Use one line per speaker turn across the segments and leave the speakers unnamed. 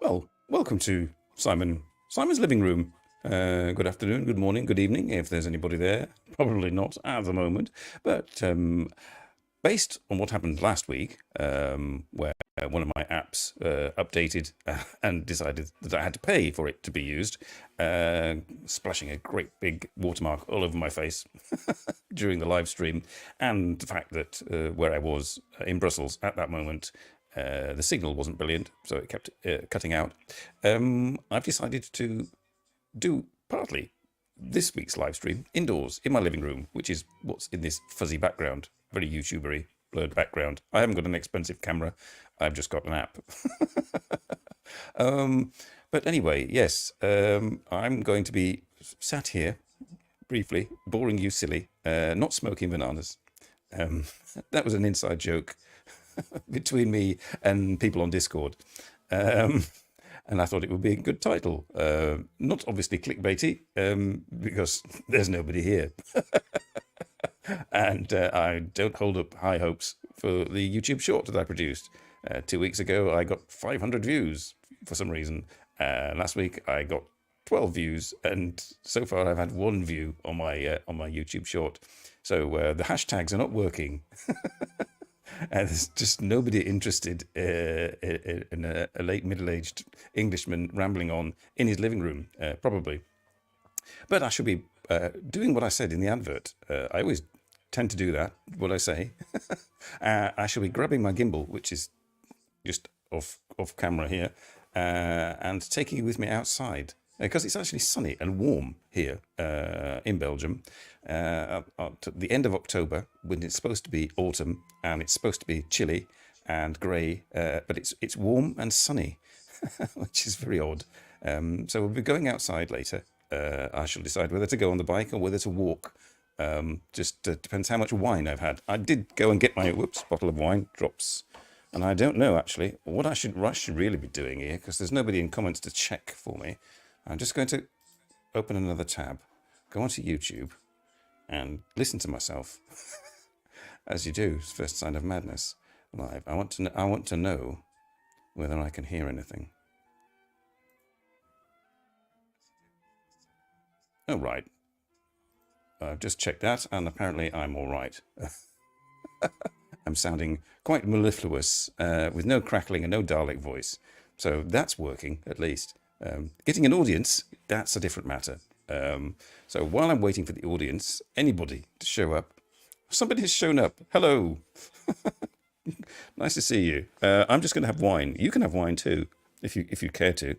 Well, welcome to Simon's living room. Good afternoon, good morning, good evening, if there's anybody there. Probably not at the moment, but based on what happened last week, where one of my apps updated and decided that I had to pay for it to be used, splashing a great big watermark all over my face during the live stream, and the fact that where I was in Brussels at that moment, the signal wasn't brilliant, so it kept cutting out. I've decided to do partly this week's live stream indoors in my living room, which is what's in this fuzzy background, very YouTubery blurred background. I haven't got an expensive camera, I've just got an app. But anyway, yes, I'm going to be sat here briefly, boring you silly, not smoking bananas. That was an inside joke between me and people on Discord. And I thought it would be a good title. Not obviously clickbaity, because there's nobody here. And I don't hold up high hopes for the YouTube short that I produced. 2 weeks ago, I got 500 views for some reason. Last week, I got 12 views, and so far I've had 1 view on my YouTube short. So the hashtags are not working. And there's just nobody interested in a late middle-aged Englishman rambling on in his living room, probably. But I should be doing what I said in the advert. I always tend to do that, what I say. I shall be grabbing my gimbal, which is just off camera here, and taking it with me outside. Because it's actually sunny and warm here in Belgium at the end of October, when it's supposed to be autumn and it's supposed to be chilly and grey, but it's warm and sunny, which is very odd. So we'll be going outside later. I shall decide whether to go on the bike or whether to walk. Just depends how much wine I've had. I did go and get my bottle of wine, drops. And I don't know, actually, what I should really be doing here, because there's nobody in comments to check for me. I'm just going to open another tab, go onto YouTube, and listen to myself, as you do. First sign of madness live. I want to know whether I can hear anything. Oh right, I've just checked that, and apparently I'm all right. I'm sounding quite mellifluous, with no crackling and no Dalek voice, so that's working at least. Getting an audience, that's a different matter. So while I'm waiting for the audience, anybody to show up. Somebody has shown up. Hello. Nice to see you. I'm just going to have wine. You can have wine too, if you care to.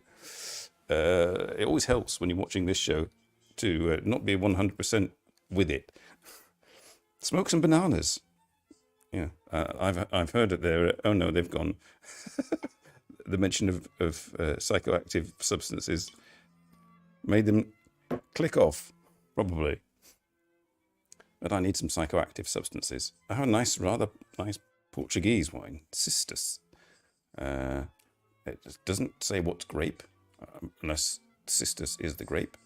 It always helps when you're watching this show to not be 100% with it. Smoke some bananas. Yeah, I've heard that they're... Oh no, they've gone. The mention of psychoactive substances made them click off, probably. But I need some psychoactive substances. I have a rather nice Portuguese wine, Cistus. It doesn't say what's grape, unless Cistus is the grape,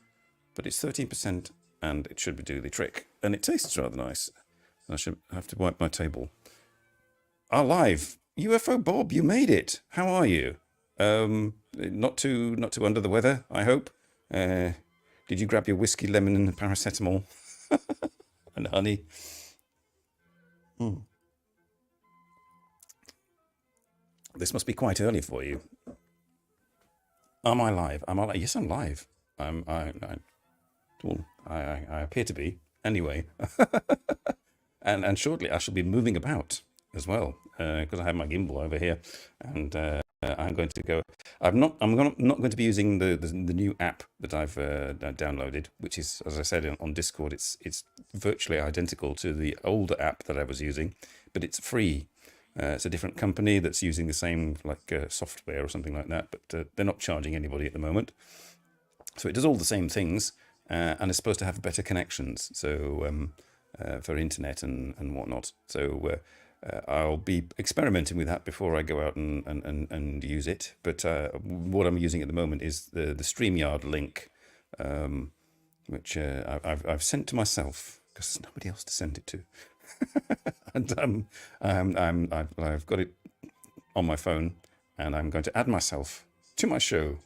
but it's 13%, and it should do the trick. And it tastes rather nice. I should have to wipe my table. Our live. UFO Bob, you made it. How are you? Not too under the weather, I hope. Did you grab your whiskey, lemon, and paracetamol and honey? This must be quite early for you. Am I live? Yes, I'm live. I appear to be anyway. and shortly I shall be moving about as well, because I have my gimbal over here, and I'm going to go. I'm not going to be using the new app that I've downloaded, which is, as I said on Discord, it's virtually identical to the older app that I was using, but it's free. It's a different company that's using the same software or something like that, but they're not charging anybody at the moment. So it does all the same things, and it's supposed to have better connections, so for internet and whatnot. So I'll be experimenting with that before I go out and use it. But what I'm using at the moment is the StreamYard link, which I've sent to myself because there's nobody else to send it to. And I've got it on my phone, and I'm going to add myself to my show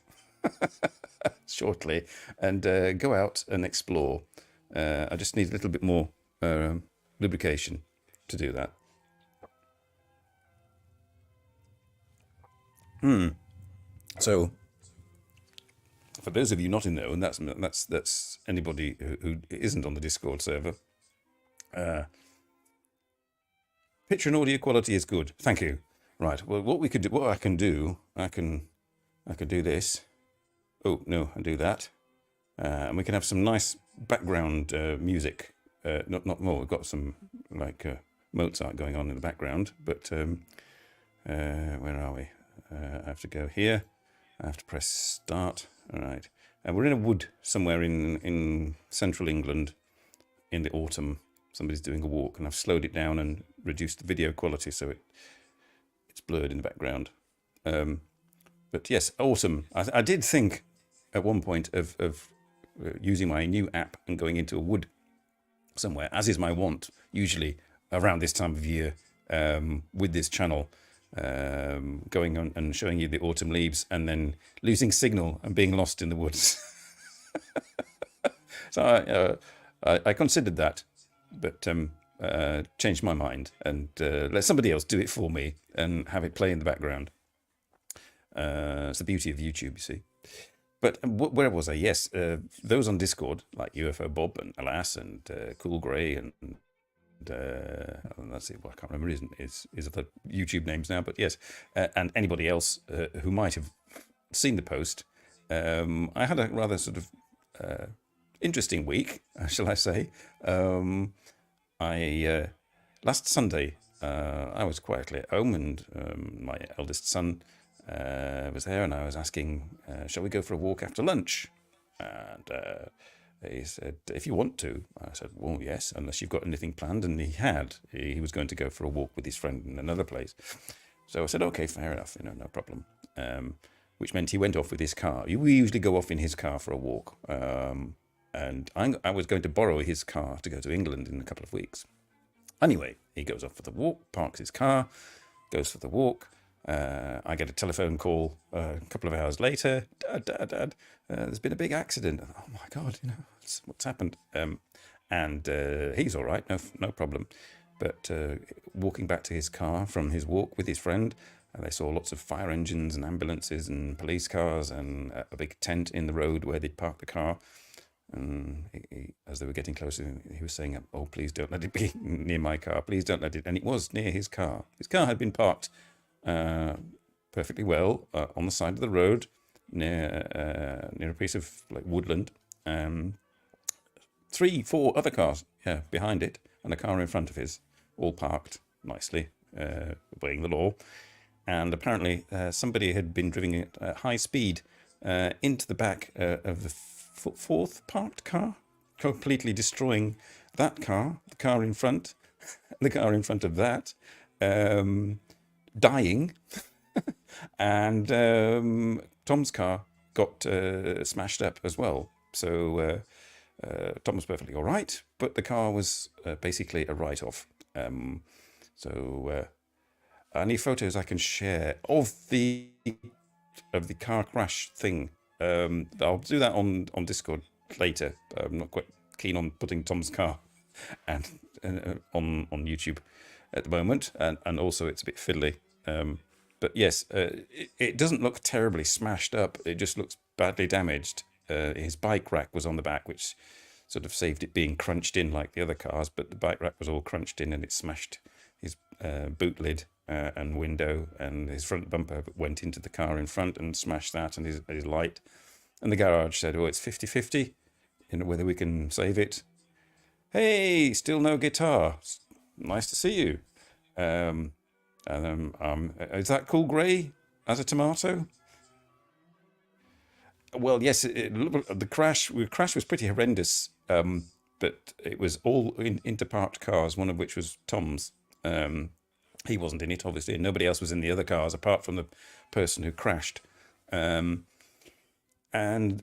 shortly and go out and explore. I just need a little bit more lubrication to do that. So, for those of you not in know, and that's anybody who isn't on the Discord server, picture and audio quality is good. Thank you. Right. Well, what I can do, I can do this. Oh no, I do that, and we can have some nice background music. Not more. We've got some like Mozart going on in the background, but where are we? I have to go here. I have to press start. All right. And we're in a wood somewhere in central England in the autumn. Somebody's doing a walk, and I've slowed it down and reduced the video quality so it's blurred in the background. But yes, autumn. I did think at one point of using my new app and going into a wood somewhere, as is my wont, usually around this time of year with this channel. Going on and showing you the autumn leaves and then losing signal and being lost in the woods. So I considered that, but changed my mind and let somebody else do it for me and have it play in the background. It's the beauty of YouTube, you see. But where was I? Yes, those on Discord, like UFO Bob and Alas and Cool Grey and let's see, well, I can't remember his other YouTube names now, but yes, and anybody else who might have seen the post. I had a rather sort of interesting week, shall I say. Last Sunday, I was quietly at home, and my eldest son was there, and I was asking, shall we go for a walk after lunch? And he said, if you want to. I said, well, yes, unless you've got anything planned. And he was going to go for a walk with his friend in another place. So I said, okay, fair enough, no problem. Which meant he went off with his car. We usually go off in his car for a walk. And I was going to borrow his car to go to England in a couple of weeks. Anyway, he goes off for the walk, parks his car, goes for the walk. I get a telephone call a couple of hours later. Dad, there's been a big accident. Oh my God, what's happened? And he's all right, no problem. But walking back to his car from his walk with his friend, they saw lots of fire engines and ambulances and police cars and a big tent in the road where they'd parked the car. And as they were getting closer, he was saying, oh, please don't let it be near my car. Please don't let it. And it was near his car. His car had been parked perfectly well on the side of the road near a piece of like woodland. 3-4 other cars behind it, and a car in front of his, all parked nicely, obeying the law. And apparently somebody had been driving at high speed into the back of the fourth parked car, completely destroying that car, the car in front, the car in front of that, dying. And Tom's car got smashed up as well. So Tom was perfectly all right, but the car was basically a write-off. So any photos I can share of the car crash thing, I'll do that on Discord later. I'm not quite keen on putting Tom's car and on YouTube at the moment, and also it's a bit fiddly. But yes, it doesn't look terribly smashed up. It just looks badly damaged. His bike rack was on the back, which sort of saved it being crunched in like the other cars, but the bike rack was all crunched in and it smashed his boot lid and window, and his front bumper went into the car in front and smashed that and his light. And the garage said, oh, it's 50-50, whether we can save it. Hey, still no guitar. Nice to see you. Is that Cool Grey as a tomato? Well, yes, the crash was pretty horrendous, but it was all into parked cars, one of which was Tom's. He wasn't in it, obviously, and nobody else was in the other cars apart from the person who crashed. And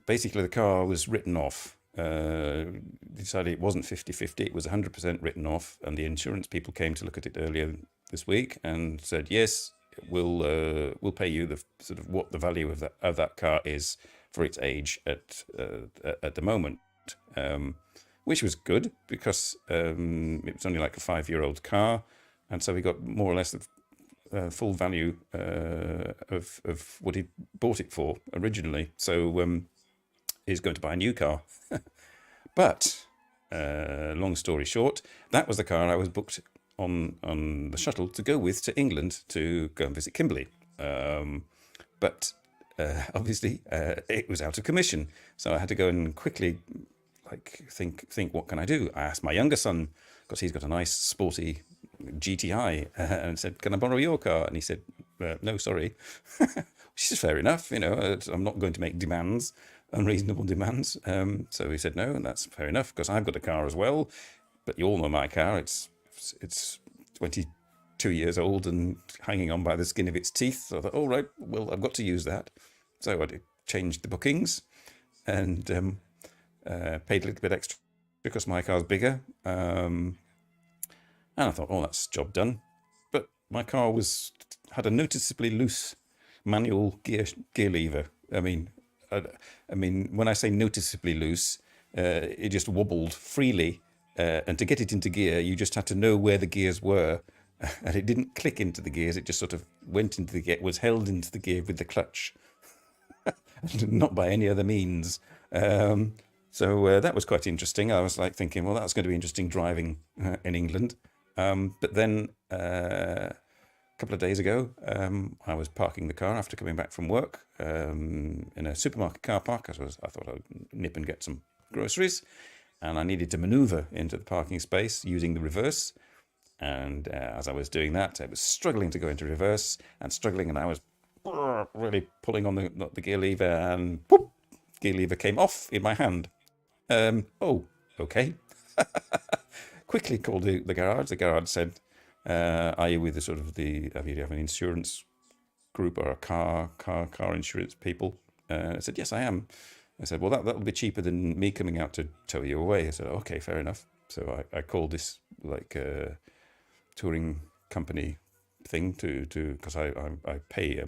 basically the car was written off. Decided it wasn't 50-50, it was 100% written off, and the insurance people came to look at it earlier this week and said, yes, will pay you the sort of what the value of that car is for its age at the moment, which was good because it was only like a 5-year-old car, and so we got more or less the full value of what he bought it for originally. So he's going to buy a new car. But long story short, that was the car I was booked on the shuttle to go with to England to go and visit Kimberley. But obviously it was out of commission, so I had to go and quickly think what can I do. I asked my younger son, because he's got a nice sporty GTI, and said, can I borrow your car? And he said, no, sorry. Which is fair enough, I'm not going to make unreasonable demands. So he said no, and that's fair enough, because I've got a car as well. But you all know my car, it's 22 years old and hanging on by the skin of its teeth. So I thought, all right, well, I've got to use that. So I changed the bookings and paid a little bit extra because my car's bigger. And I thought, oh, that's job done. But my car had a noticeably loose manual gear lever. I mean, when I say noticeably loose, it just wobbled freely. And to get it into gear, you just had to know where the gears were. And it didn't click into the gears. It just sort of went into the gear, was held into the gear with the clutch. Not by any other means. So that was quite interesting. I was like thinking, well, that's going to be interesting driving in England. But then a couple of days ago, I was parking the car after coming back from work in a supermarket car park. I thought I'd nip and get some groceries, and I needed to maneuver into the parking space using the reverse. And as I was doing that, I was struggling to go into reverse and I was really pulling on the gear lever, and whoop, gear lever came off in my hand. Oh, okay. Quickly called the garage. The garage said, are you with do you have an insurance group or a car insurance people? I said, yes, I am. I said, well, that'll be cheaper than me coming out to tow you away. I said, okay, fair enough. So I called this touring company thing because I pay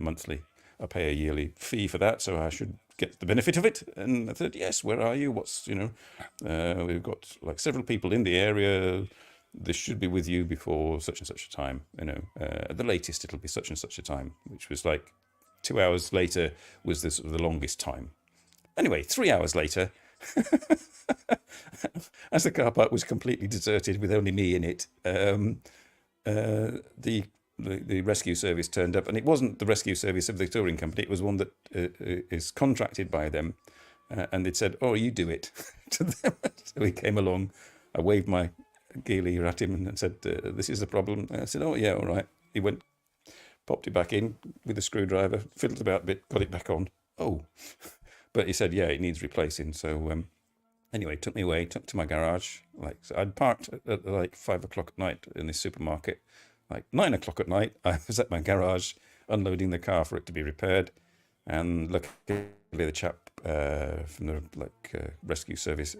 I pay a yearly fee for that, so I should get the benefit of it. And I said, yes, where are you? We've got like several people in the area. This should be with you before such and such a time. At the latest, it'll be such and such a time, which was like 2 hours later was the longest time. Anyway, 3 hours later, as the car park was completely deserted with only me in it, the rescue service turned up, and it wasn't the rescue service of the touring company. It was one that is contracted by them, and they'd said, "Oh, you do it," to them. So he came along. I waved my gear lever at him and said, "This is the problem." And I said, "Oh, yeah, all right." He went, popped it back in with a screwdriver, fiddled about a bit, got it back on. Oh, but he said, "Yeah, it needs replacing." So anyway, took me away, took to my garage. So I'd parked at like 5 o'clock at night in this supermarket. Like 9 o'clock at night, I was at my garage unloading the car for it to be repaired, and luckily the chap from the rescue service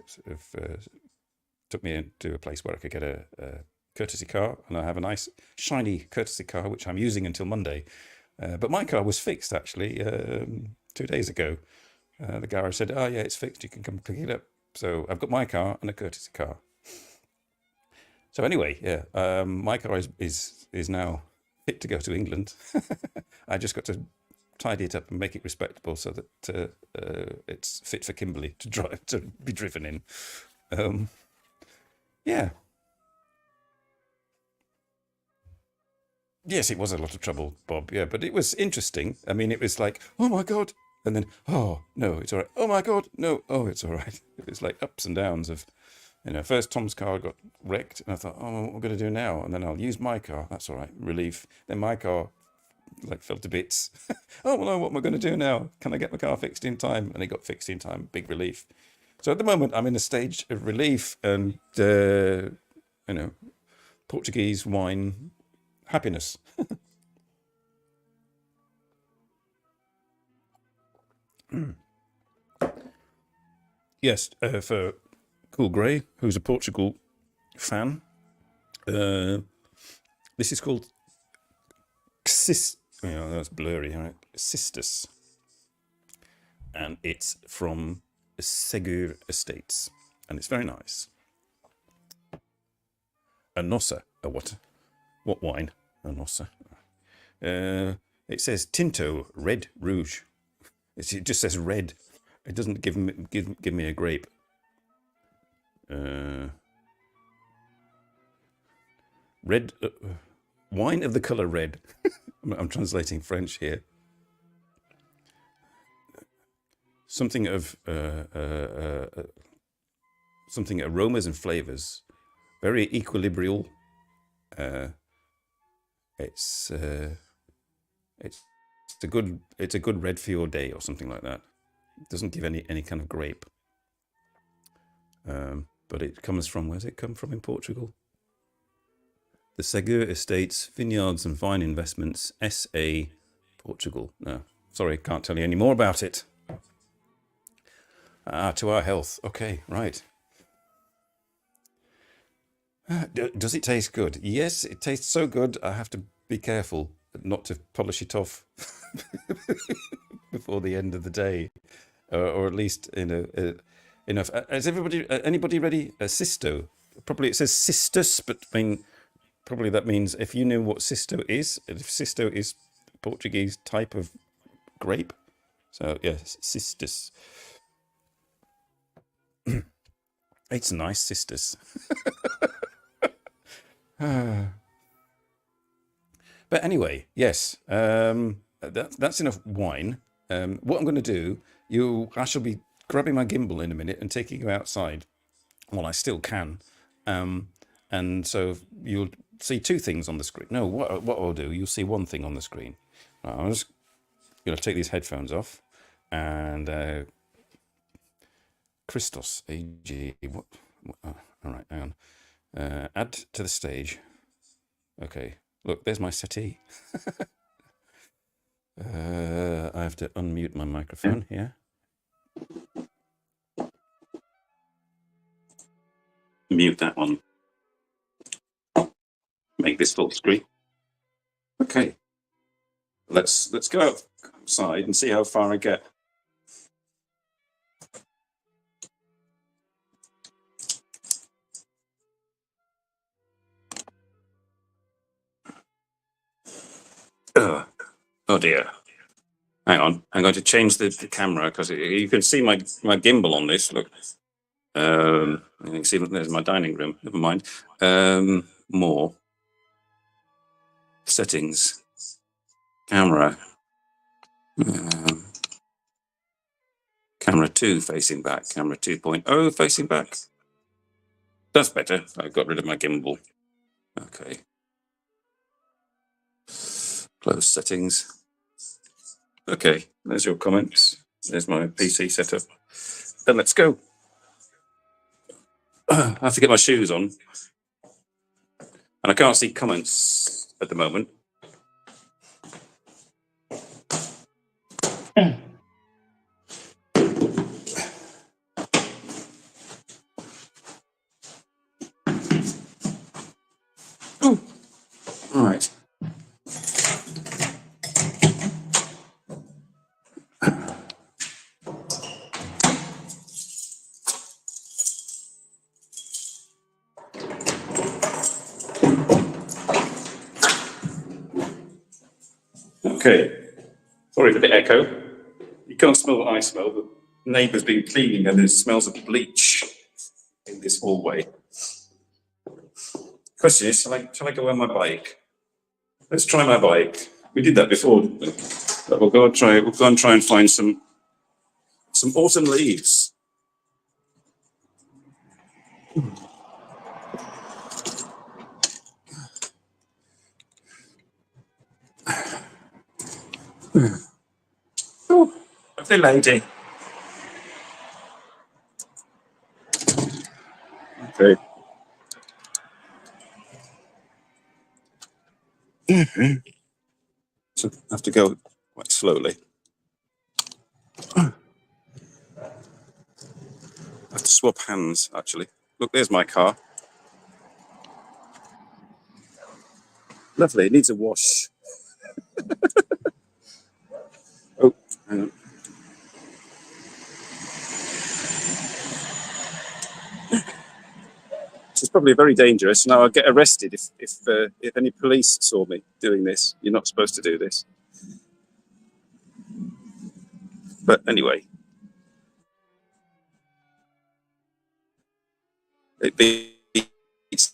took me into a place where I could get a courtesy car, and I have a nice shiny courtesy car which I'm using until Monday. But my car was fixed actually 2 days ago. The garage said, "Oh yeah, it's fixed. You can come pick it up." So I've got my car and a courtesy car. So anyway, yeah, my car is now fit to go to England. I just got to tidy it up and make it respectable so that it's fit for Kimberley to be driven in. Yeah. Yes, it was a lot of trouble, Bob. Yeah, but it was interesting. I mean, it was like, oh my God. And then, oh, no, it's all right. Oh my God, no, oh, it's all right. It was like ups and downs of, first Tom's car got wrecked, and I thought, oh, what am I going to do now? And then I'll use my car. That's all right, relief. Then my car fell to bits. Oh, well, no, what am I going to do now? Can I get my car fixed in time? And it got fixed in time, big relief. So at the moment, I'm in a stage of relief and, Portuguese wine happiness. Yes, for Cool Grey, who's a Portugal fan, this is called that's blurry, right? Cistus. And it's from Segur Estates. And it's very nice. A Nossa. A what? What wine? A Nossa. It says Tinto Red Rouge. It just says red. It doesn't give me a grape. Red wine of the color red. I'm translating French here. Something of something aromas and flavors, very equilibrial. It's a good red for your day or something like that. It doesn't give any kind of grape. But it comes from, where's it come from in Portugal? The Segur Estates, Vineyards and Vine Investments, SA, Portugal. No, sorry, can't tell you any more about it. To our health. Okay, right. Does it taste good? Yes, it tastes so good, I have to be careful not to polish it off before the end of the day. Or at least, enough. Is anybody ready? Sisto. Probably it says cistus, but I mean, probably that means if you know what Sisto is, if Sisto is Portuguese type of grape. So, yes, cistus. It's nice, Cistus. But anyway, yes, that's enough wine. What I'm going to do, I shall be grabbing my gimbal in a minute and taking you outside. Well, I still can. And so you'll see two things on the screen. No, what I'll do, you'll see one thing on the screen. I'm just going to take these headphones off. And Christos, AG, what all right, hang on. Add to the stage. Okay, look, there's my settee. I have to unmute my microphone here. Mute that one. Make this full screen. Okay, let's go outside and see how far I get. Oh dear. Hang on, I'm going to change the camera because you can see my gimbal on this. Look, you can see there's my dining room. Never mind. More settings, camera, camera 2 facing back, camera 2.0 facing back. That's better. I got rid of my gimbal. Okay. Close settings. Okay, there's your comments. There's my PC setup. Then let's go. I have to get my shoes on. And I can't see comments at the moment. Oh, all right. Okay, sorry for the echo. You can't smell what I smell, but the neighbour's been cleaning and there's smells of bleach in this hallway. Question is, shall I go on my bike? Let's try my bike. We did that before, didn't we? But we'll go and try and find some autumn leaves. Oh, lovely lady. Okay. So I have to go quite slowly. I have to swap hands, actually. Look, there's my car. Lovely, it needs a wash.
probably very dangerous. Now I'll get arrested if any police saw me doing this. You're not supposed to do this. But anyway, it beats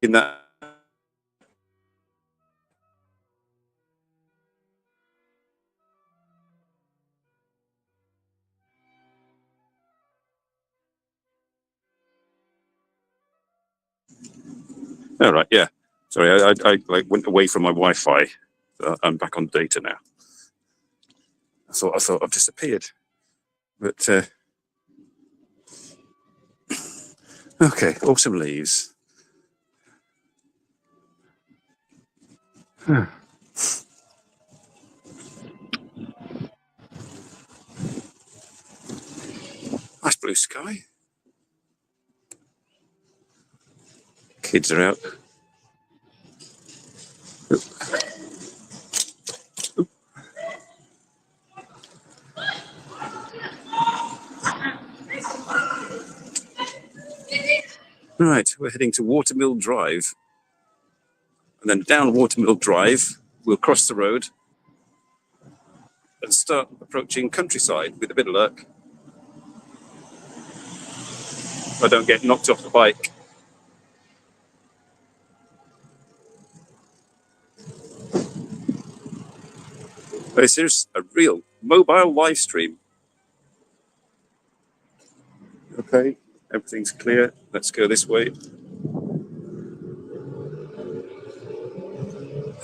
in that. All right, yeah. Sorry, I like went away from my Wi-Fi. I'm back on data now. I thought I've disappeared, but okay. Autumn leaves. Nice blue sky. Kids are out. Right, we're heading to Watermill Drive. And then down Watermill Drive, we'll cross the road and start approaching countryside with a bit of luck. If I don't get knocked off the bike. This is a real mobile live stream. Okay, everything's clear. Let's go this way.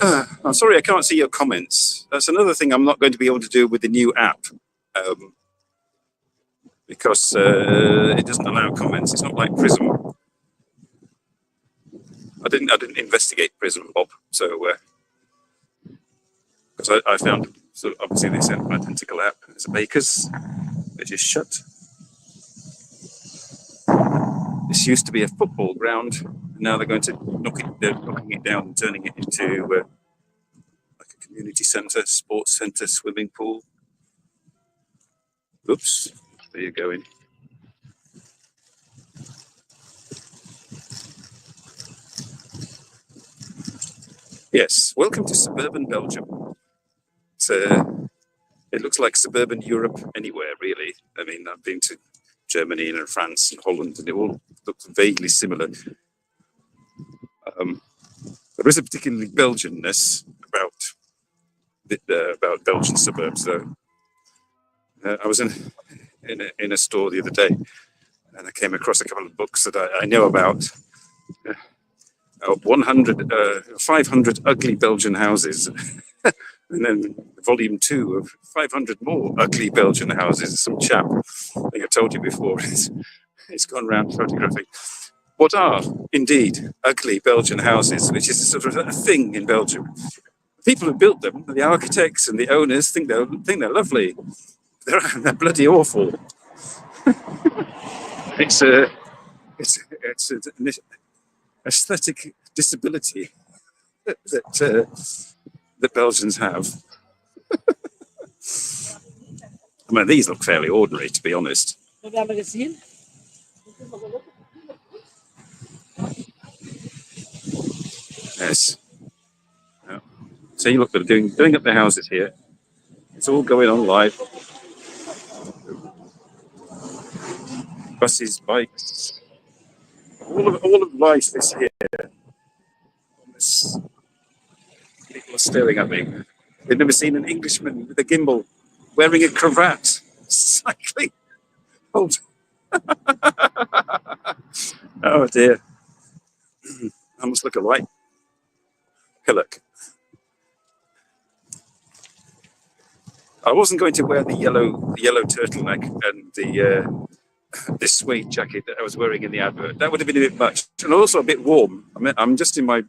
I'm sorry I can't see your comments. That's another thing I'm not going to be able to do with the new app. Because it doesn't allow comments. It's not like Prism. I didn't investigate Prism, Bob. So because I found, so obviously they sent an identical app. It's a Baker's, which is shut. This used to be a football ground. Now they're going to they're knocking it down and turning it into like a community centre, sports centre, swimming pool. Oops, there you're going. Yes, welcome to suburban Belgium. It looks like suburban Europe anywhere, really. I mean, I've been to Germany and France and Holland, and it all looks vaguely similar. There is a particularly Belgianness about Belgian suburbs, though. I was in a store the other day, and I came across a couple of books that I know about. 500 ugly Belgian houses, and then volume 2 of 500 more ugly Belgian houses. Some chap, I think I told you before, it's gone around photographing what are indeed ugly Belgian houses, which is sort of a thing in Belgium. People who built them, the architects and the owners, think they're lovely. They're bloody awful. It's an aesthetic disability that Belgians have. I mean, these look fairly ordinary, to be honest. Yes. Yeah. So you look, they're doing up their houses here. It's all going on live. Buses, bikes, all of life is here. People are staring at me. They've never seen an Englishman with a gimbal wearing a cravat cycling. Oh, oh dear. I must look a right pillock. I wasn't going to wear the yellow turtleneck and the this suede jacket that I was wearing in the advert. That would have been a bit much, and also a bit warm. I mean, I'm just in my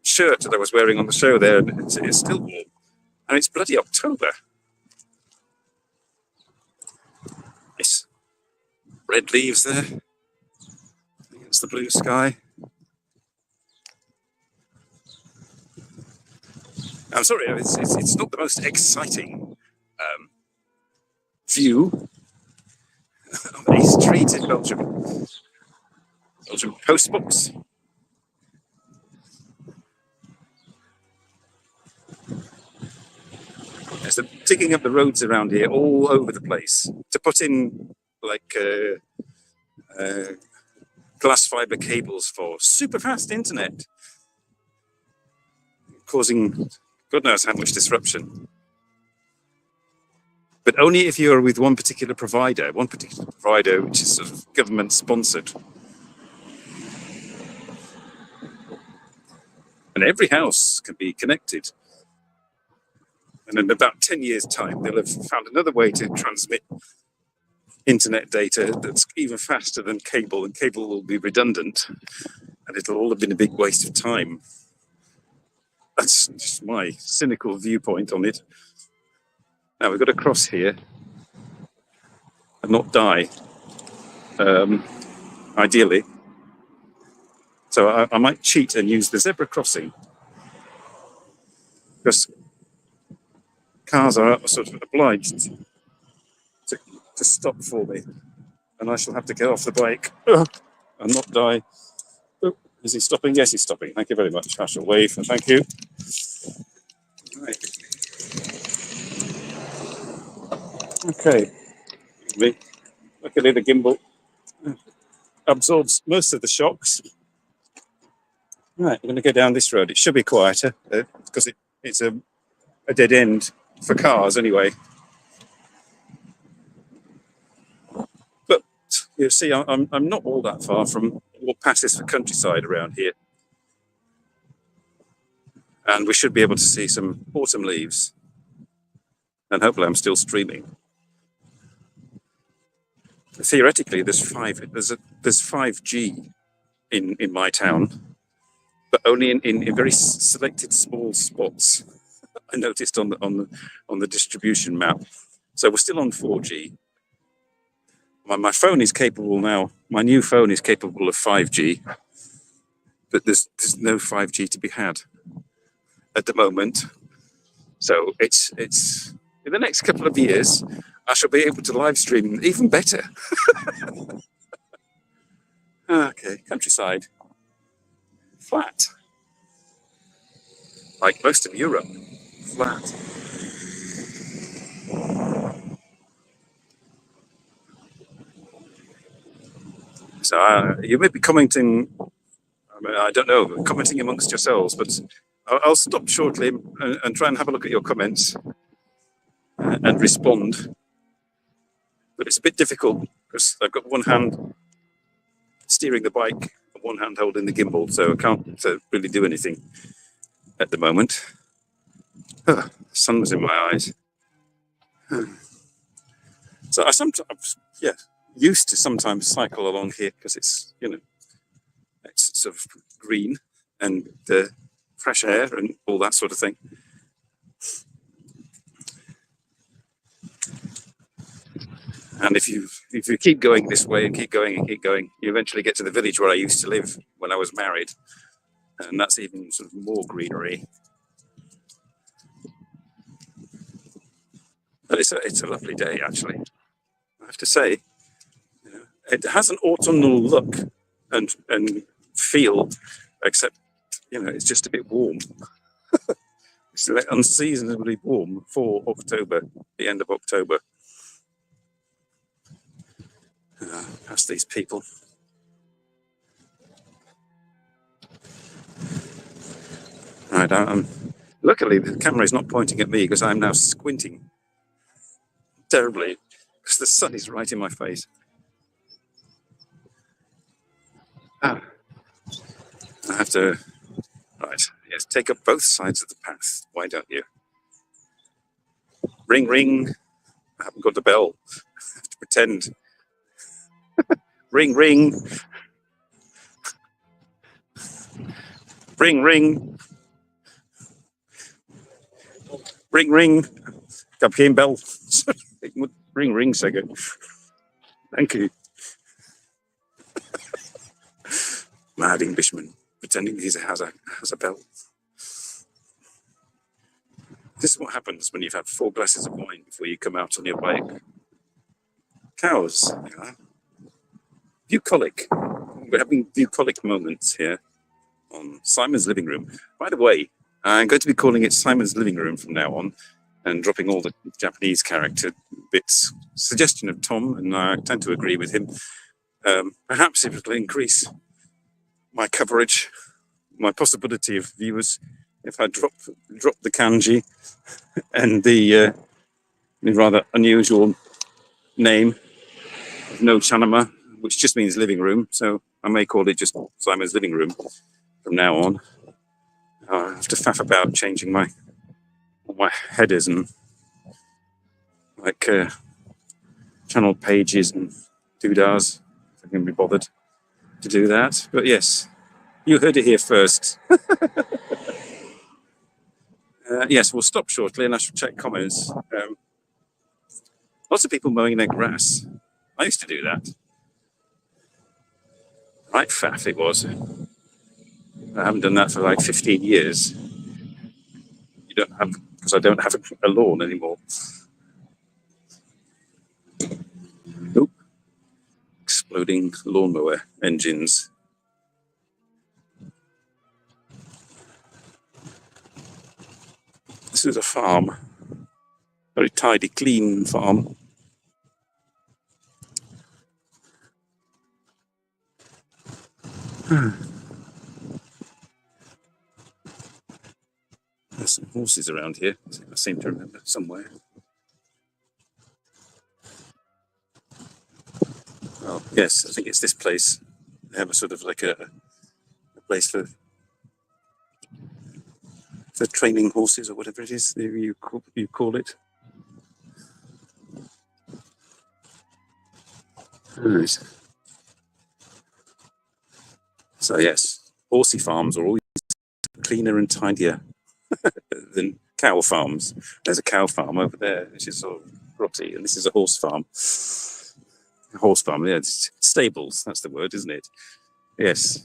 shirt that I was wearing on the show there, and it's still warm, and it's bloody October. Nice red leaves there against the blue sky. I'm sorry, it's not the most exciting view of a street in Belgium. Belgium post box. There's them digging up the roads around here all over the place to put in like glass fiber cables for super fast internet, causing God knows how much disruption. But only if you're with one particular provider which is sort of government sponsored. And every house can be connected. And in about 10 years' time, they'll have found another way to transmit internet data that's even faster than cable, and cable will be redundant, and it'll all have been a big waste of time. That's just my cynical viewpoint on it. Now we've got to cross here and not die, ideally. So I might cheat and use the zebra crossing, because cars are sort of obliged to stop for me, and I shall have to get off the bike and not die. Oh, is he stopping? Yes, he's stopping. Thank you very much. I shall wave and thank you. Right. Okay. Luckily the gimbal absorbs most of the shocks. Right, we're going to go down this road. It should be quieter because it's a dead end for cars anyway. But you see, I'm not all that far from what passes for countryside around here. And we should be able to see some autumn leaves. And hopefully I'm still streaming. Theoretically, there's 5G in my town, but only in very selected small spots. I noticed on the distribution map. So we're still on 4G. My phone is capable now. My new phone is capable of 5G, but there's no 5G to be had at the moment. So it's in the next couple of years, I shall be able to live stream even better. Okay, countryside, flat, like most of Europe, flat. So you may be commenting. I don't know, commenting amongst yourselves, but I'll stop shortly and try and have a look at your comments and respond. But it's a bit difficult because I've got one hand steering the bike and one hand holding the gimbal, so I can't really do anything at the moment. The sun was in my eyes. So I sometimes, used to sometimes cycle along here because it's, it's sort of green and fresh air and all that sort of thing. And if you keep going this way and keep going, you eventually get to the village where I used to live when I was married, and that's even sort of more greenery. But it's a lovely day, actually. I have to say, it has an autumnal look and feel, except it's just a bit warm. It's unseasonably warm for October, the end of October. Past these people. Right, luckily the camera is not pointing at me because I'm now squinting terribly because the sun is right in my face. I have to, yes, take up both sides of the path. Why don't you? Ring, ring. I haven't got the bell. I have to pretend. Ring, ring. Ring, ring. Ring, ring. Ik heb geen bel. Ik moet ring, ring zeggen. Thank you. Mad Englishman pretending he has a bell. This is what happens when you've had 4 glasses of wine before you come out on your bike. Cows. Bucolic. We're having bucolic moments here on Simon's Living Room. By the way, I'm going to be calling it Simon's Living Room from now on and dropping all the Japanese character bits. Suggestion of Tom, and I tend to agree with him. Perhaps it will increase my coverage, my possibility of viewers, if I drop the kanji and the rather unusual name of No Chanama, which just means living room. So I may call it just Simon's Living Room from now on. I have to faff about changing my headers and like channel pages and doodahs, if I can be bothered to do that. But yes, you heard it here first. Yes, we'll stop shortly and I shall check comments. Lots of people mowing their grass. I used to do that. Right faff it was. I haven't done that for like 15 years. Because I don't have a lawn anymore. Nope. Exploding lawnmower engines. This is a farm. Very tidy, clean farm. There's some horses around here, I seem to remember somewhere. Oh, yes, I think it's this place. They have a sort of like a place for training horses or whatever it is you call it. Right. So yes, horsey farms are always cleaner and tidier than cow farms. There's a cow farm over there, which is sort of grotty, and this is a horse farm. A horse farm, yeah, it's stables, that's the word, isn't it? Yes.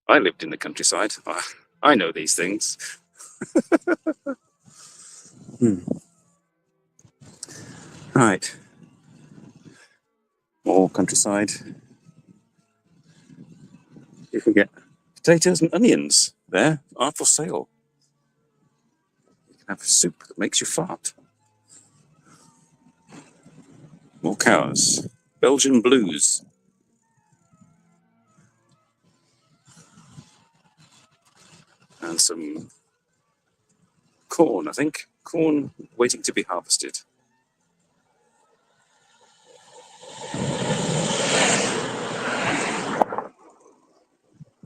I lived in the countryside. I know these things. Right. More countryside. You can get potatoes and onions there are for sale. You can have a soup that makes you fart. More cows. Belgian blues. And some corn, I think. Corn waiting to be harvested.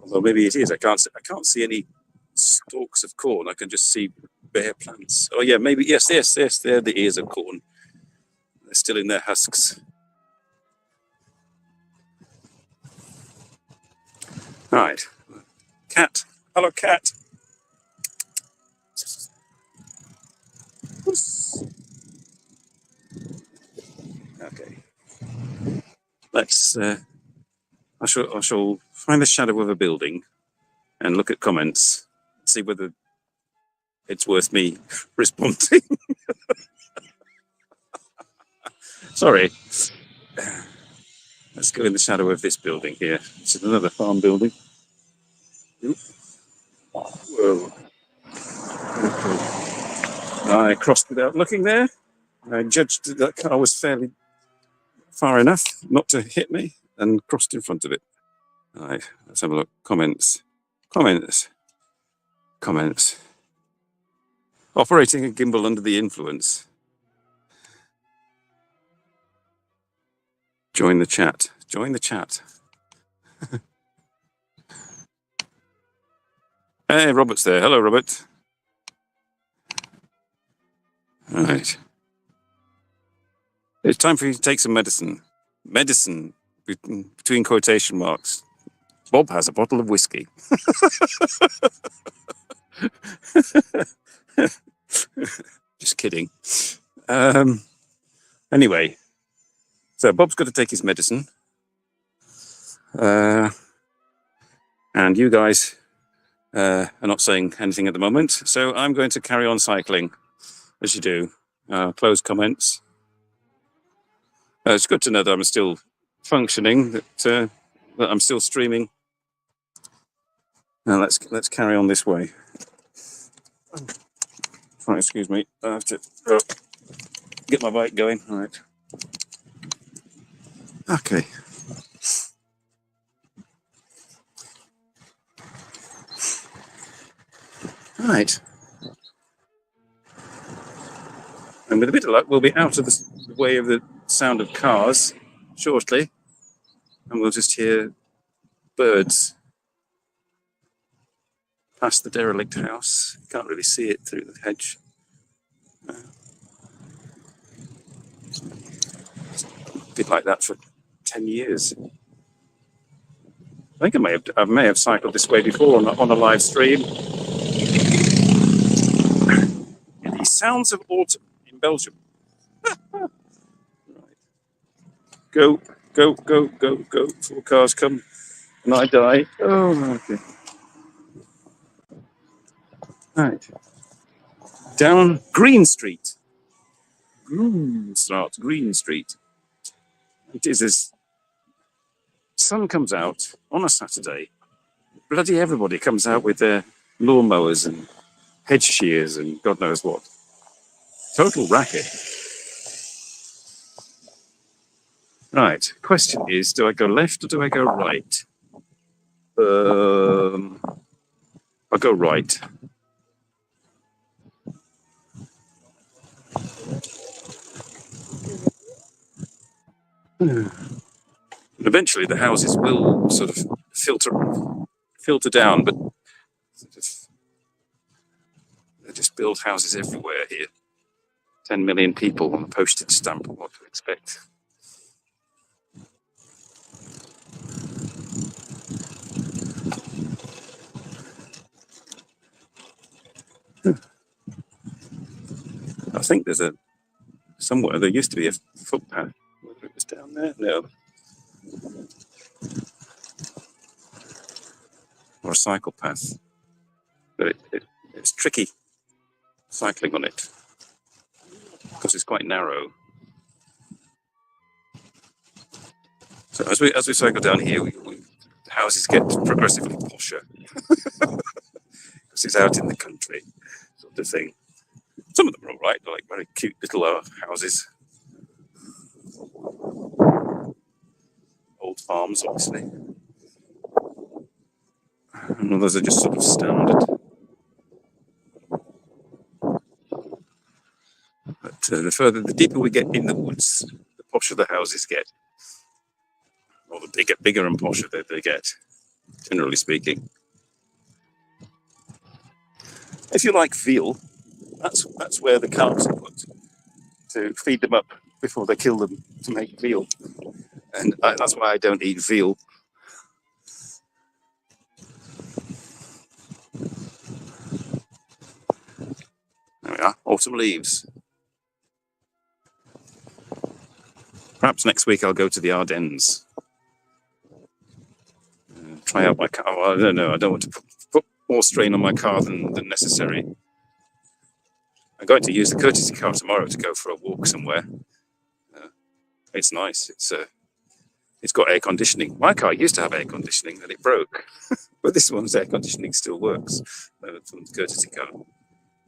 Although maybe it is. I can't see any stalks of corn. I can just see bare plants. Oh yeah, maybe yes. They're the ears of corn. They're still in their husks. Right. Cat. Hello, cat. Okay. Let's. I shall find the shadow of a building and look at comments, see whether it's worth me responding. Sorry. Let's go in the shadow of this building here. This is another farm building. Whoa. I crossed without looking there. I judged that that car was fairly far enough not to hit me and crossed in front of it. All right, let's have a look. Comments. Operating a gimbal under the influence. Join the chat. Hey, Robert's there. Hello, Robert. All right. It's time for you to take some medicine. Medicine, between quotation marks. Bob has a bottle of whiskey. Just kidding. Anyway, so Bob's got to take his medicine. And you guys I'm not saying anything at the moment, so I'm going to carry on cycling, as you do. Close comments. It's good to know that I'm still functioning, that I'm still streaming. Now let's carry on this way. Right, excuse me, I have to get my bike going. All right. Okay. Right. And with a bit of luck, we'll be out of the way of the sound of cars shortly, and we'll just hear birds past the derelict house. Can't really see it through the hedge. A bit like that for 10 years. I think I may have cycled this way before on a live stream. The sounds of autumn in Belgium. Right. Go, go, go, go, go, before cars come and I die. Oh, okay. Right. Down Green Street. Green Street. It is as sun comes out on a Saturday. Bloody everybody comes out with their lawnmowers and hedge shears and God knows what. Total racket. Right. Question is, do I go left or do I go right? I'll go right. Eventually, the houses will sort of filter down, but they just build houses everywhere here. 10 million people on a postage stamp. What to expect? I think there's somewhere there used to be a footpath. Whether it was down there, no. Or a cycle path, but it's tricky cycling on it because it's quite narrow. So as we cycle down here, the houses get progressively posher because it's out in the country, sort of thing. Some of them are all right; they're like very cute little houses, old farms, obviously, and others are just sort of standard. But the deeper we get in the woods, the posher the houses get, or they get bigger and posher they get, generally speaking. If you like veal, that's where the calves are put to feed them up before they kill them to make veal, and that's why I don't eat veal. There we are, autumn leaves. Perhaps next week I'll go to the Ardennes. Try out my car. Well, I don't know. I don't want to put more strain on my car than necessary. I'm going to use the courtesy car tomorrow to go for a walk somewhere. It's nice. It's got air conditioning. My car used to have air conditioning and it broke, but this one's air conditioning still works from the courtesy car.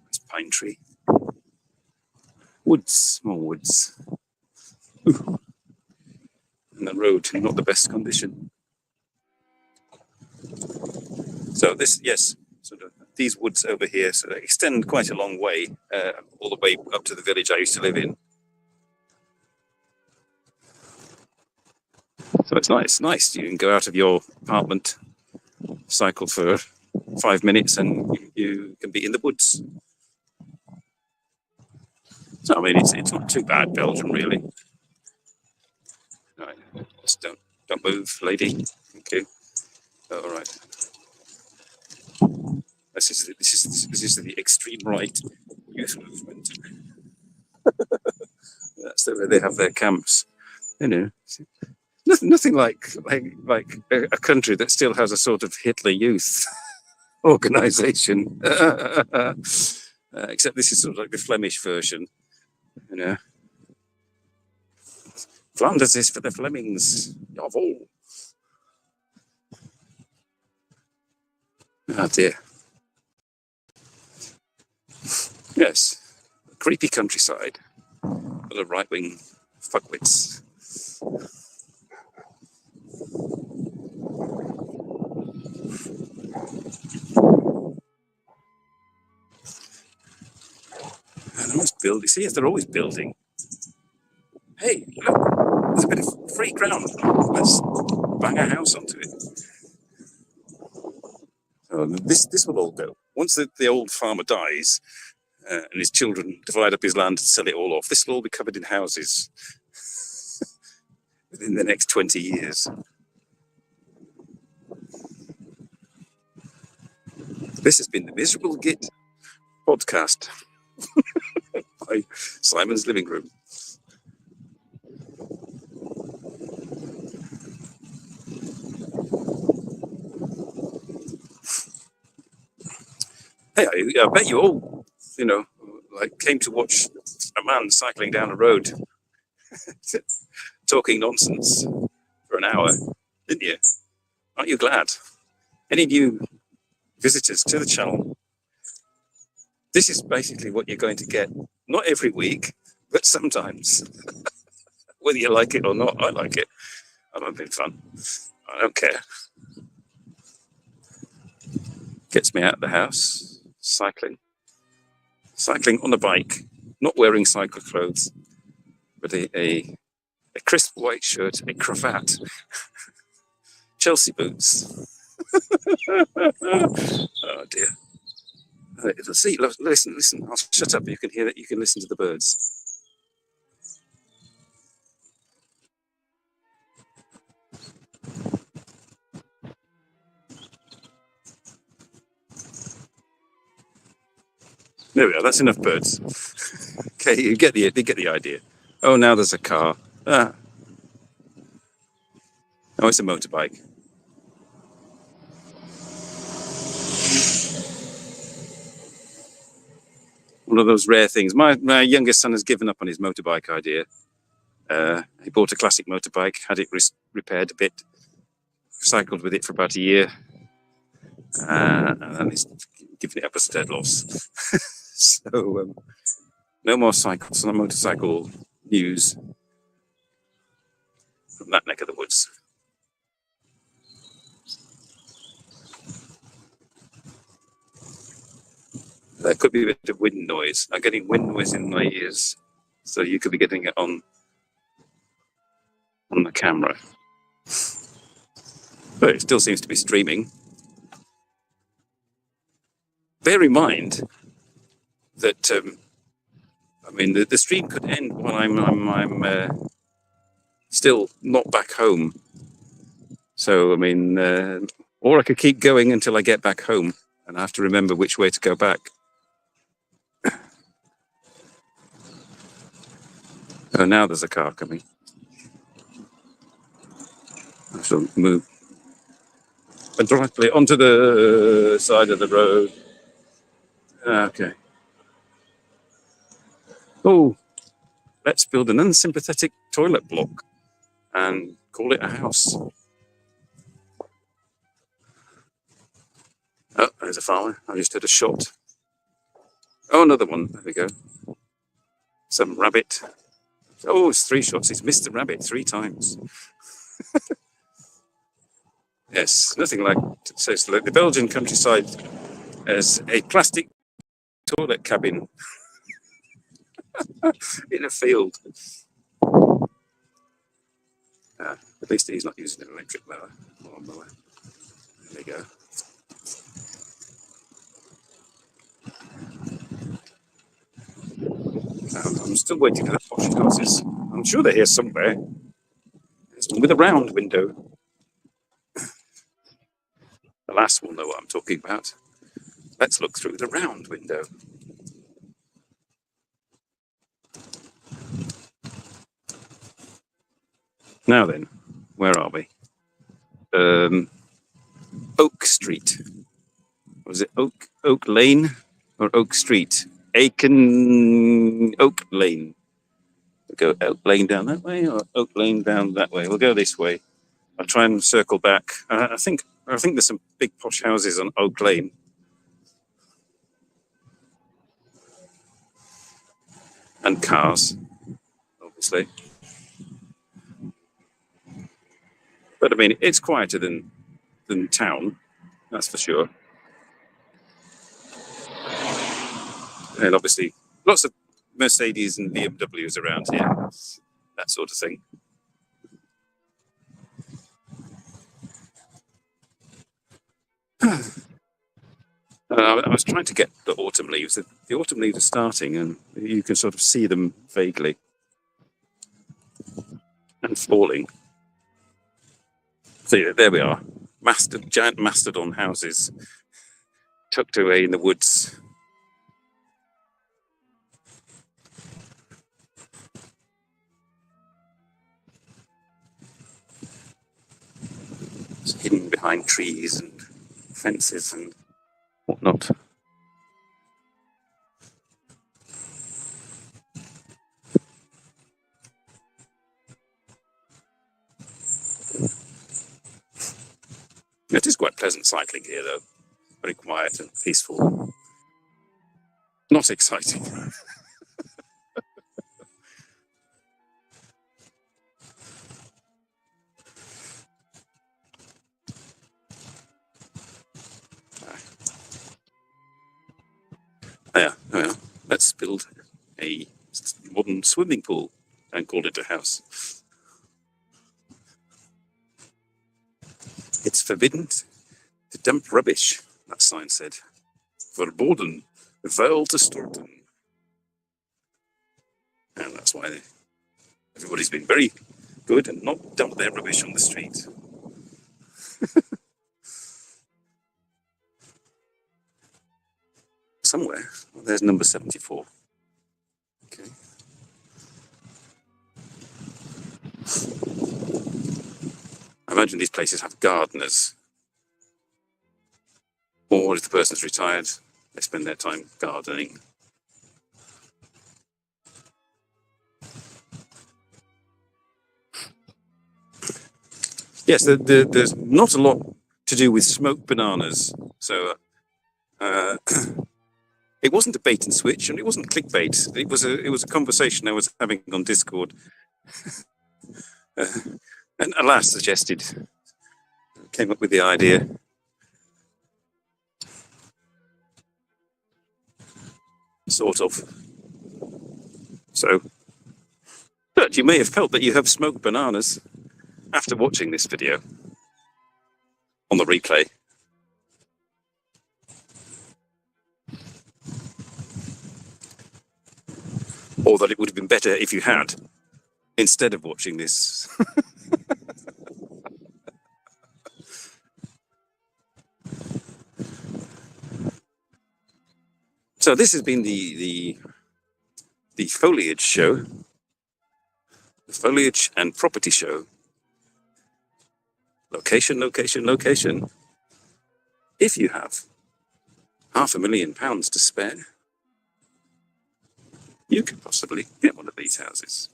It's pine tree. Woods, more woods. Ooh. And the road in not the best condition. So sort of these woods over here, so they extend quite a long way, all the way up to the village I used to live in. So it's nice. You can go out of your apartment, cycle for 5 minutes, and you can be in the woods. So I mean, it's not too bad, Belgium, really. Right, just don't move, lady. Thank you. All right. This is the extreme right youth movement. That's where they have their camps. You know, nothing like a country that still has a sort of Hitler youth. organisation. Except this is sort of like the Flemish version, you know. Flanders is for the Flemings. Jawohl. Oh dear. Yes. Creepy countryside. Full of right-wing fuckwits. And they're always building. See, yes, they're always building. Hey, look, there's a bit of free ground. Let's bang a house onto it. So this will all go. Once the old farmer dies and his children divide up his land and sell it all off, this will all be covered in houses within the next 20 years. This has been the Miserable Git podcast by Simon's Living Room. Hey, I bet you all, you know, like came to watch a man cycling down a road talking nonsense for an hour, didn't you? Aren't you glad? Any new visitors to the channel? This is basically what you're going to get, not every week, but sometimes. Whether you like it or not, I like it. I'm having fun. I don't care. Gets me out of the house, cycling on a bike, not wearing cycle clothes, but a crisp white shirt, a cravat, Chelsea boots. Oh dear. See, listen. I'll shut up. You can hear that. You can listen to the birds. There we are. That's enough birds. Okay, you get the idea. Oh, now there's a car. Ah. Oh, it's a motorbike. One of those rare things. My youngest son has given up on his motorbike idea. He bought a classic motorbike, had it repaired a bit, cycled with it for about a year, and then he's given it up as a dead loss. So no more cycles, no motorcycle news from that neck of the woods. There could be a bit of wind noise. I'm getting wind noise in my ears, so you could be getting it on the camera. But it still seems to be streaming. Bear in mind that I mean the stream could end while I'm still not back home. So I mean, or I could keep going until I get back home, and I have to remember which way to go back. Oh, now there's a car coming. I shall move directly onto the side of the road. Okay. Oh, let's build an unsympathetic toilet block and call it a house. Oh, there's a farmer. I just heard a shot. Oh, another one. There we go. Some rabbit. Oh, it's 3 shots. He's missed the rabbit 3 times. Yes, nothing like says the Belgian countryside as a plastic toilet cabin in a field. At least he's not using an electric mower. There we go. I'm still waiting for the posh houses. I'm sure they're here somewhere. There's one with a round window. The last will know what I'm talking about. Let's look through the round window. Now then, where are we? Oak Street. Or is Was it Oak Lane or Oak Street? Oak Lane. We'll go Oak Lane down that way or Oak Lane down that way. We'll go this way. I'll try and circle back. I think there's some big posh houses on Oak Lane. And cars, obviously. But I mean, it's quieter than town, that's for sure. And obviously, lots of Mercedes and BMWs around here, that sort of thing. I was trying to get the autumn leaves. The autumn leaves are starting, and you can sort of see them vaguely and falling. So there we are, giant mastodon houses tucked away in the woods. Hidden behind trees and fences and whatnot. It is quite pleasant cycling here, though. Very quiet and peaceful. Not exciting. Yeah, well, let's build a modern swimming pool and call it a house. It's forbidden to dump rubbish, that sign said. Verboden, vuil te storten. And that's why everybody's been very good and not dumped their rubbish on the street. Somewhere, well, there's number 74. Okay. I imagine these places have gardeners. Or if the person's retired, they spend their time gardening. Yes, there's not a lot to do with smoked bananas. So it wasn't a bait and switch, and it wasn't clickbait. It was a conversation I was having on Discord. And Alas came up with the idea. Sort of. So, but you may have felt that you have smoked bananas after watching this video on the replay. Or that it would have been better if you had, instead of watching this. So this has been the foliage show, the foliage and property show. Location, location, location. If you have £500,000 to spare, you could possibly get one of these houses.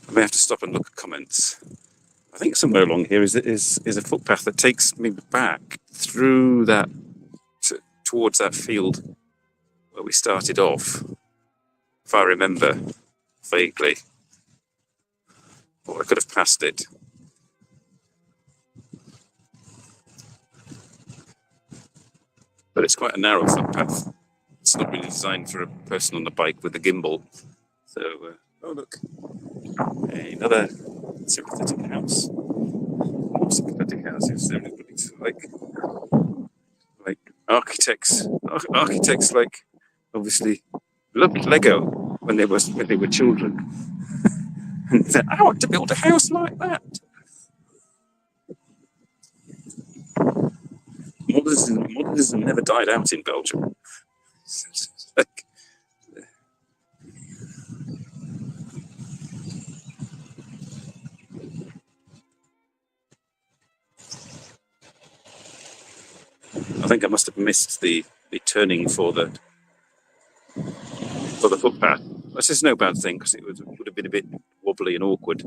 I may have to stop and look at comments. I think somewhere along here is a footpath that takes me back through that towards that field where we started off, if I remember vaguely. Or I could have passed it. But it's quite a narrow footpath. It's not really designed for a person on a bike with a gimbal. So, oh look, another sympathetic house. More sympathetic houses. Everybody's like architects. Architects like obviously loved Lego when they were children, and said, "I want to build a house like that." Modernism never died out in Belgium. Like, think I must have missed the turning for the footpath. This is no bad thing because it would have been a bit wobbly and awkward.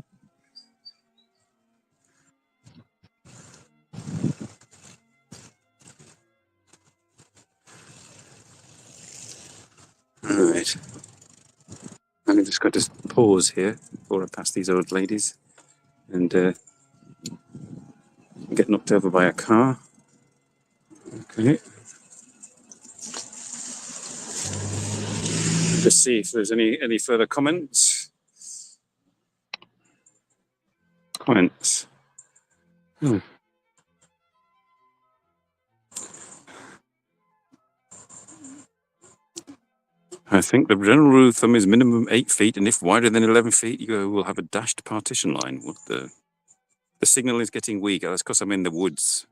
All right. I'm just going to pause here before I pass these old ladies and get knocked over by a car. Okay. Just see if there's any further comments. Comments. I think the general rule of thumb is minimum 8 feet, and if wider than 11 feet, you will have a dashed partition line. What the signal is getting weaker. That's because I'm in the woods.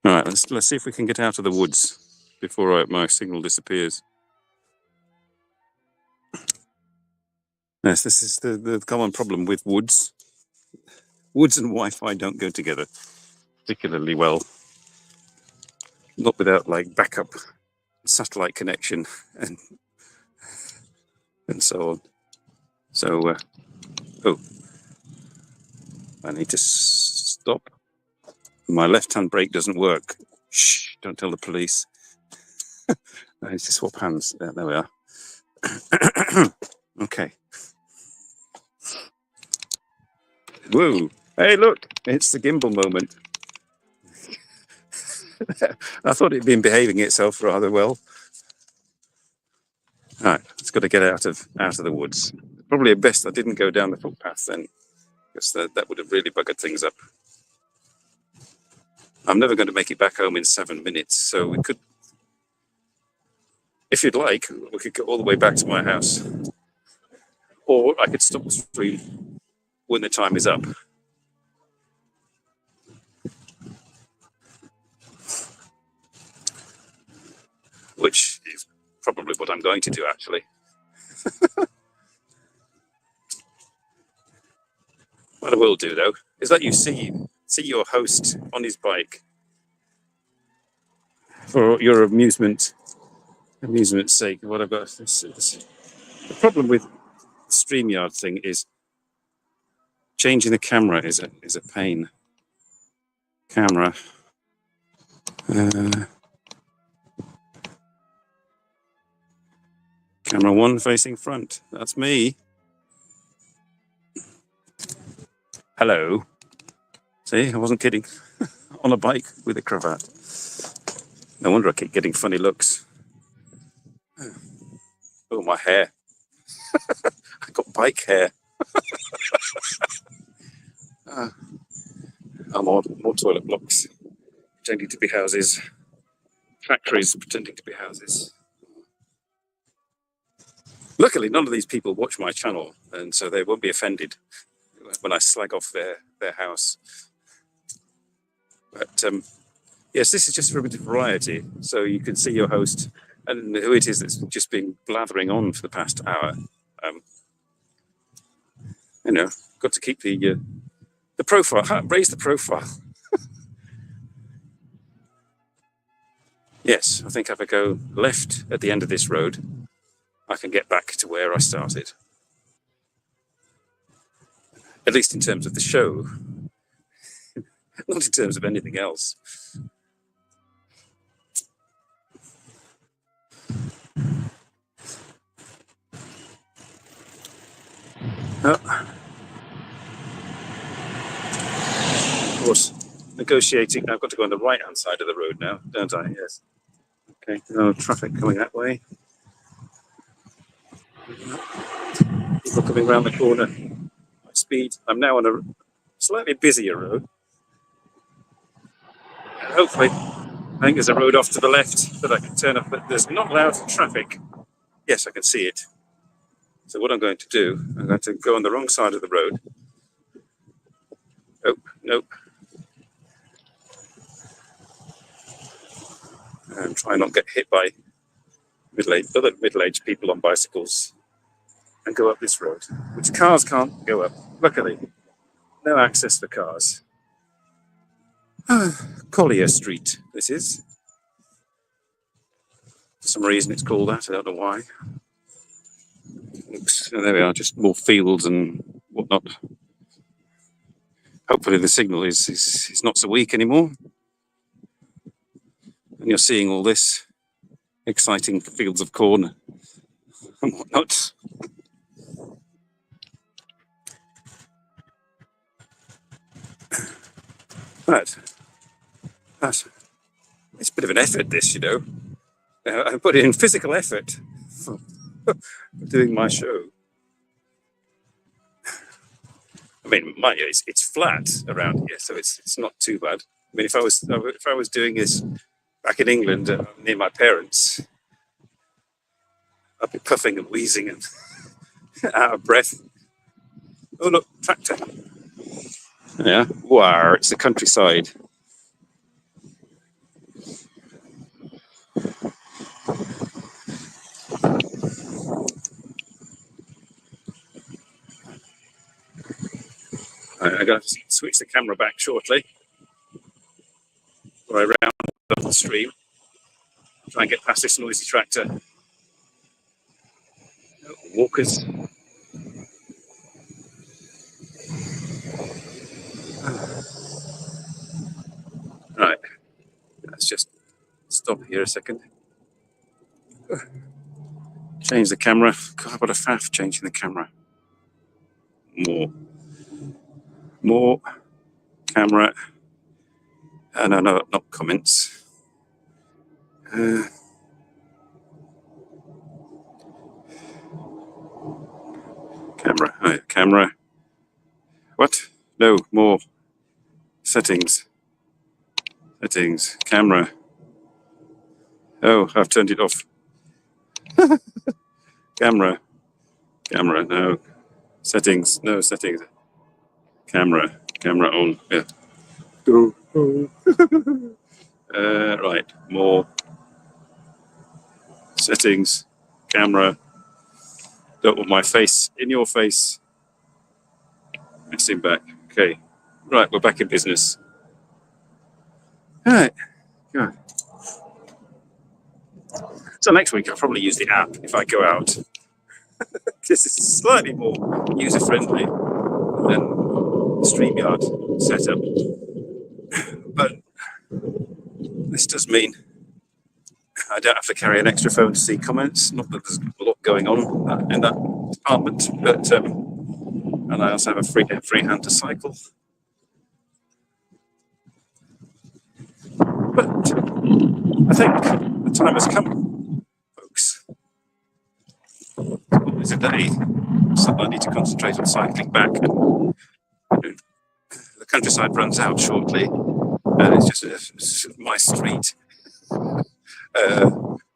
All right, let's see if we can get out of the woods before my signal disappears. Yes, this is the common problem with woods. Woods and Wi-Fi don't go together particularly well. Not without like backup satellite connection and so on. So, oh, I need to stop. My left-hand brake doesn't work. Shh! Don't tell the police. I need to swap hands. There we are. Okay. Whoa! Hey, look! It's the gimbal moment. I thought it'd been behaving itself rather well. All right, it's got to get out of the woods. Probably at best I didn't go down the footpath then, because that would have really buggered things up. I'm never going to make it back home in 7 minutes, so we could, if you'd like, we could go all the way back to my house, or I could stop the stream when the time is up. Which is probably what I'm going to do, actually. What I will do, though, is let you see your host on his bike for your amusement's sake. What I've got, the problem with the StreamYard thing is changing the camera is a pain. Camera. Camera 1 facing front. That's me. Hello. See, I wasn't kidding. On a bike with a cravat. No wonder I keep getting funny looks. Oh, my hair. I got bike hair. More toilet blocks pretending to be houses. Factories pretending to be houses. Luckily, none of these people watch my channel, and so they won't be offended when I slag off their house. But yes, this is just for a bit of variety, so you can see your host and who it is that's just been blathering on for the past hour. You know, got to keep the profile, raise the profile. Yes, I think if I go left at the end of this road, I can get back to where I started. At least in terms of the show, not in terms of anything else. Oh. Of course, negotiating. I've got to go on the right-hand side of the road now, don't I? Yes. Okay, no traffic coming that way. People coming around the corner. My speed. I'm now on a slightly busier road. And hopefully, I think there's a road off to the left that I can turn off, but there's not loud traffic. Yes, I can see it. So what I'm going to do, I'm going to go on the wrong side of the road. Oh, nope. And try not get hit by other middle-aged people on bicycles and go up this road, which cars can't go up. Luckily, no access for cars. Collier Street, this is. For some reason it's called that, I don't know why. Looks, oh, there we are, just more fields and whatnot. Hopefully the signal is not so weak anymore. And you're seeing all this exciting fields of corn and whatnot. But it's a bit of an effort, this, you know. I put in physical effort for doing my show. I mean, mind you, it's flat around here, so it's not too bad. I mean, if I was doing this back in England near my parents, I'd be puffing and wheezing and out of breath. Oh look, tractor! Yeah, wow, it's the countryside. I'm going to switch the camera back shortly, or I round up the stream. Try and get past this noisy tractor. Walkers. Right, let's just stop here a second. Change the camera. God, what a faff changing the camera. More camera. No, not comments. Camera. Oh, yeah, camera. What? No, more. Settings. Settings. Camera. Oh, I've turned it off. Camera. Camera. No. Settings. No settings. Camera. Camera on. Yeah. Go. Right. More. Settings. Camera. Don't want my face in your face. Messing back. Okay. Right, we're back in business. All right. Good. So next week I'll probably use the app if I go out. This is slightly more user-friendly than the StreamYard setup. But this does mean I don't have to carry an extra phone to see comments. Not that there's a lot going on in that department, but and I also have a free hand to cycle. But I think the time has come, folks. It's a day, so I need to concentrate on cycling back. The countryside runs out shortly, and it's just my street,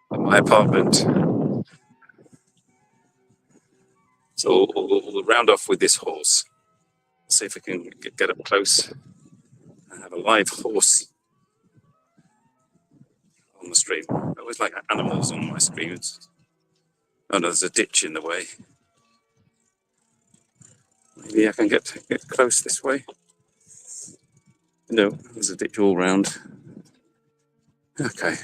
my apartment. So we'll round off with this horse. See if we can get up close and have a live horse on the stream. I always like animals on my streams. Oh no, there's a ditch in the way. Maybe I can get close this way. No, there's a ditch all round. Okay,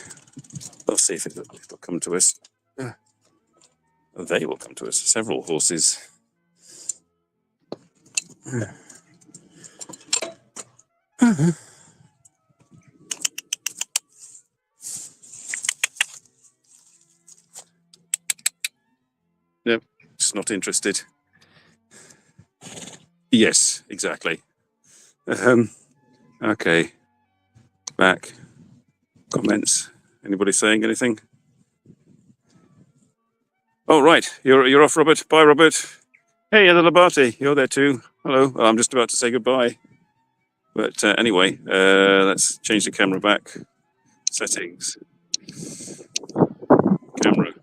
we'll see if it'll come to us. Oh, they will come to us. Several horses. Nope, just not interested. Yes, exactly. Okay. Back. Comments. Anybody saying anything? Oh, right. You're off, Robert. Bye, Robert. Hey, Ella Labate. You're there too. Hello. Oh, I'm just about to say goodbye. But anyway, let's change the camera back. Settings. Camera.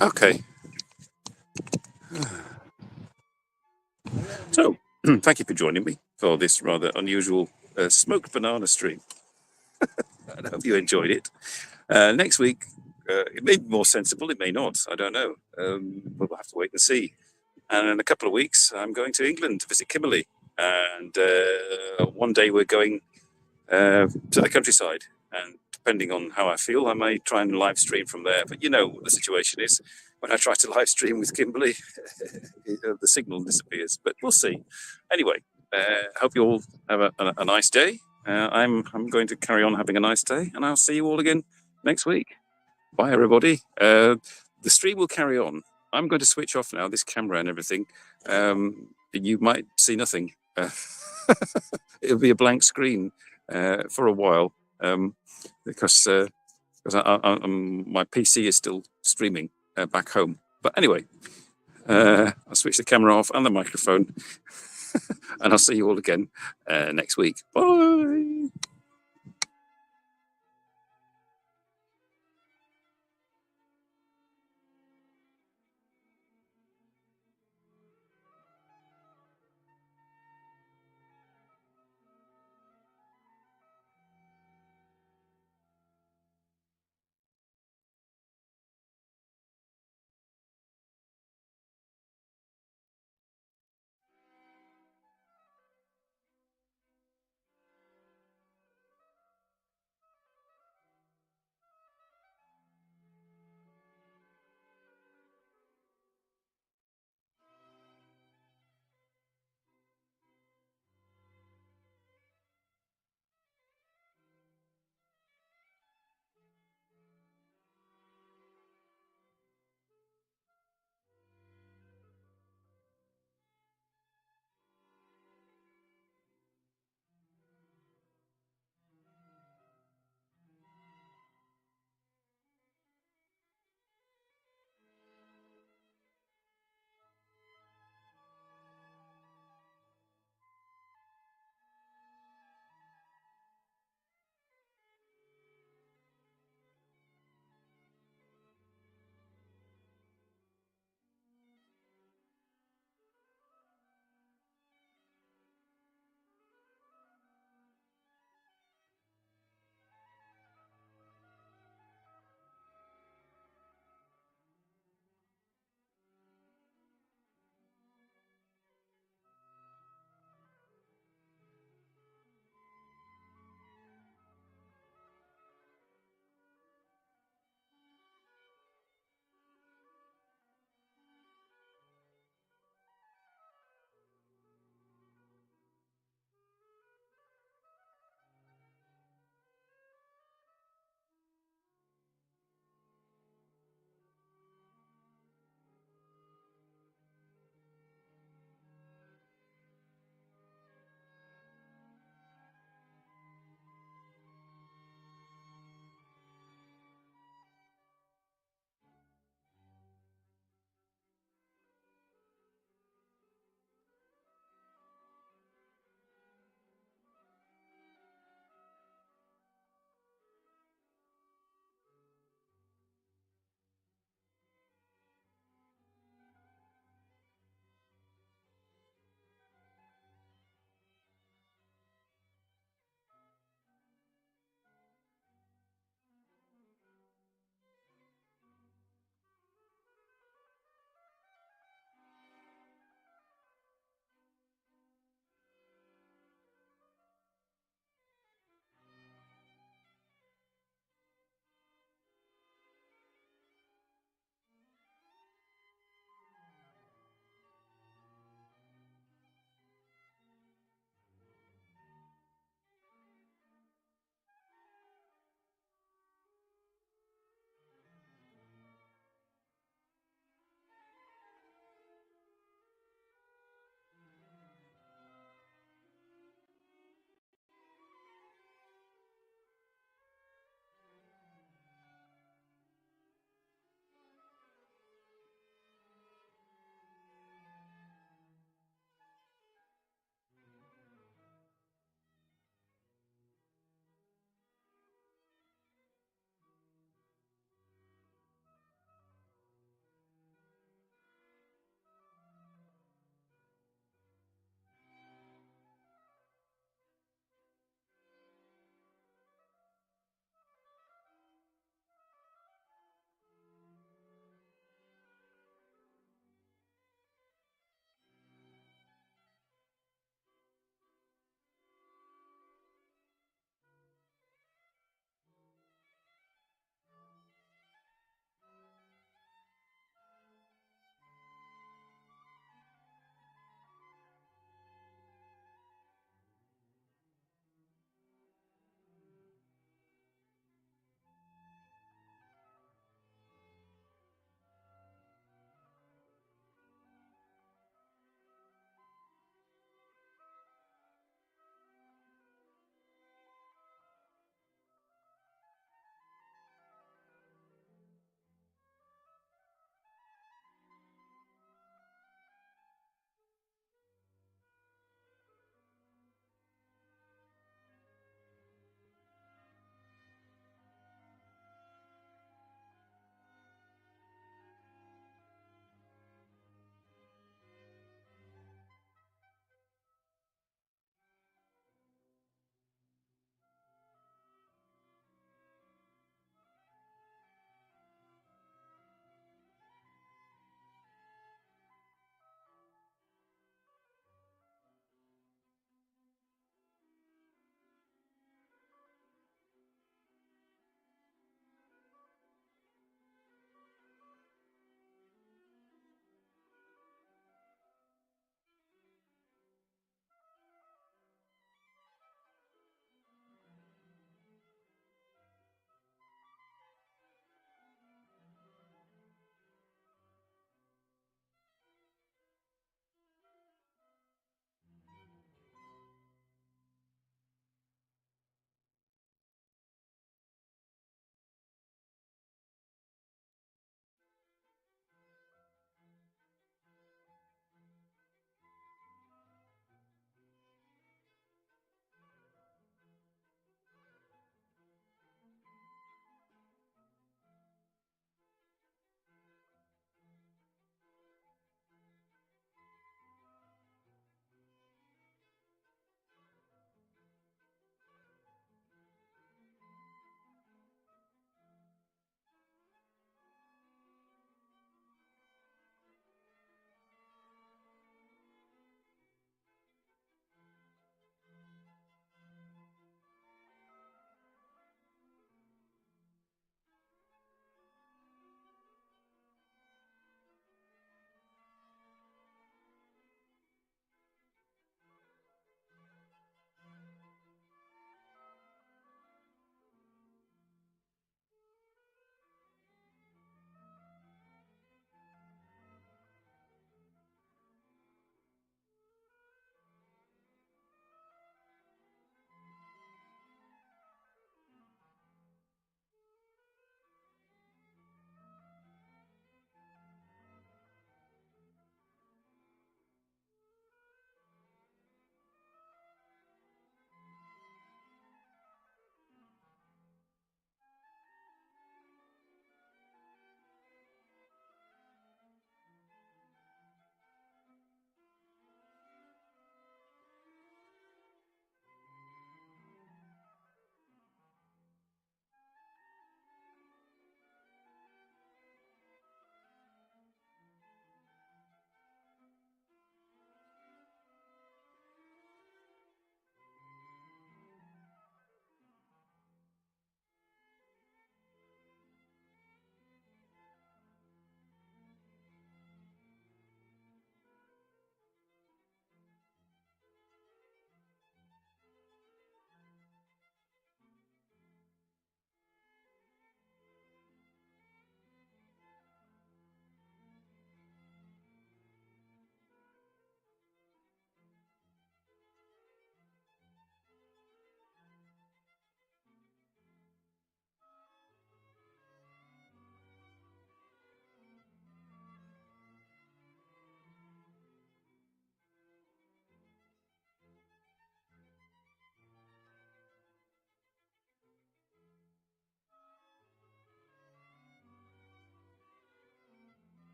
Okay. So, thank you for joining me for this rather unusual smoked banana stream. I hope you enjoyed it. Next week, it may be more sensible, it may not. I don't know. We'll have to wait and see. And in a couple of weeks, I'm going to England to visit Kimberley. And one day we're going to the countryside. And depending on how I feel, I may try and live stream from there. But you know what the situation is. When I try to live stream with Kimberley, the signal disappears. But we'll see. Anyway, hope you all have a nice day. I'm going to carry on having a nice day, and I'll see you all again next week. Bye, everybody. The stream will carry on. I'm going to switch off now, this camera and everything. You might see nothing. It'll be a blank screen for a while because my PC is still streaming back home. But anyway, I'll switch the camera off and the microphone, and I'll see you all again next week. Bye.